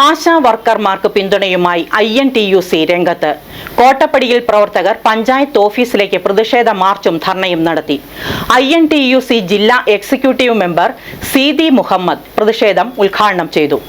ആശാ വർക്കർമാർക്ക് പിന്തുണയുമായി INTUC രംഗത്ത്. കോട്ടപ്പടിയിൽ പ്രവർത്തകർ പഞ്ചായത്ത് ഓഫീസിലേക്ക് പ്രതിഷേധ മാർച്ചും ധർണയും നടത്തി. INTUC ജില്ലാ എക്സിക്യൂട്ടീവ് മെമ്പർ സീതി മുഹമ്മദ് പ്രതിഷേധം ഉദ്ഘാടനം ചെയ്തു.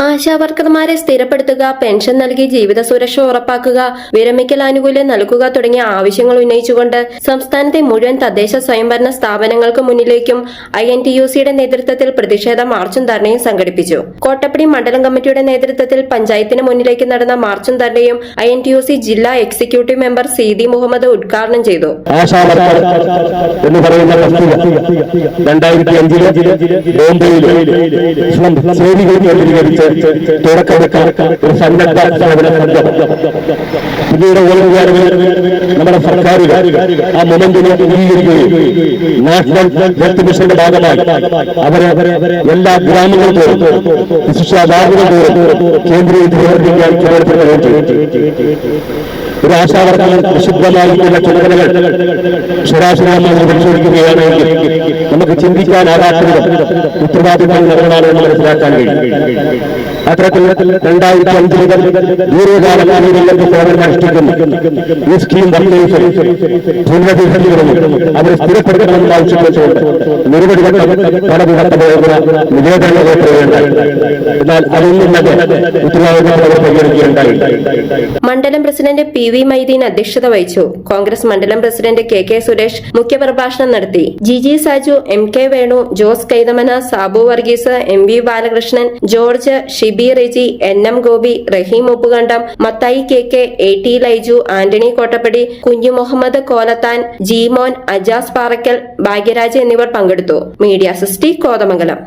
ആശാവർക്കർമാരെ സ്ഥിരപ്പെടുത്തുക, പെൻഷൻ നൽകി ജീവിത സുരക്ഷ ഉറപ്പാക്കുക, വിരമിക്കൽ ആനുകൂല്യം നൽകുക തുടങ്ങിയ ആവശ്യങ്ങൾ ഉന്നയിച്ചുകൊണ്ട് സംസ്ഥാനത്തെ മുഴുവൻ തദ്ദേശ സ്വയംഭരണ സ്ഥാപനങ്ങൾക്ക് മുന്നിലേക്കും INTUCയുടെ നേതൃത്വത്തിൽ പ്രതിഷേധ മാർച്ചും ധർണയും സംഘടിപ്പിച്ചു. കോട്ടപ്പടി മണ്ഡലം കമ്മിറ്റിയുടെ നേതൃത്വത്തിൽ പഞ്ചായത്തിന് മുന്നിലേക്ക് നടന്ന മാർച്ചും ധർണയും INTUC ജില്ലാ എക്സിക്യൂട്ടീവ് മെമ്പർ സീതി മുഹമ്മദ് ഉദ്ഘാടനം ചെയ്തു. പിന്നീട് നമ്മുടെ സർക്കാരുകൾ ആ മൊമെന്റിനെ അംഗീകരിക്കുകയും നാഷണൽ ഹെൽത്ത് മിഷന്റെ ഭാഗമായി അവരെ എല്ലാ ഗ്രാമങ്ങളും തോറും ശിക്ഷാ വാർഡുകൾ തോറും കേന്ദ്രീകരിക്കാൻ ചുമതലപ്പെടുത്തുകയും ചെയ്തു. ഒരു ആശാവർക്കർ വിശുദ്ധമായിട്ടുള്ള ചുമതലകൾ ശരാശരിയായി പരിശോധിക്കുകയാണെങ്കിൽ നമുക്ക് ചിന്തിക്കാനാകാത്തത് ഉത്തരവാദിത്തങ്ങളാണെന്ന് മനസ്സിലാക്കാൻ കഴിയും. അത്തരത്തിൽ 2005 മുതൽ ദീർഘകാല കാലങ്ങളിലേക്ക് സേവനം അനുഷ്ഠിക്കുന്ന ഈ സ്കീം അവരെ സ്ഥിരപ്പെടുത്തണമെന്ന് ആവശ്യപ്പെട്ടുകൊണ്ട് നിരവധി പലവിധ നിവേദനങ്ങൾ ഏർപ്പെടുകയുണ്ടായി. എന്നാൽ അതൊന്നും ഉത്തരവാദിത്തങ്ങൾ പരിഗണിക്കുകയുണ്ടായി. മണ്ഡലം പ്രസിഡന്റ് PV മൈദീൻ അധ്യക്ഷത വഹിച്ചു. കോൺഗ്രസ് മണ്ഡലം പ്രസിഡന്റ് KK സുരേഷ് മുഖ്യപ്രഭാഷണം നടത്തി. GG Saju, MK Venu, Jose Kaithamana, Sabu Varghese, MV Balakrishnan, George, Shibi Reji, NM Gopi, Rahim Uppukandam, Mathai KK, AT Laiju, Antony Kottappady, Kunju Muhammad Kolathan, Jeemon, Ajas Parakkal, Bhagyaraj എന്നിവർ പങ്കെടുത്തു. മീഡിയ സിസ്റ്റി കോതമംഗലം.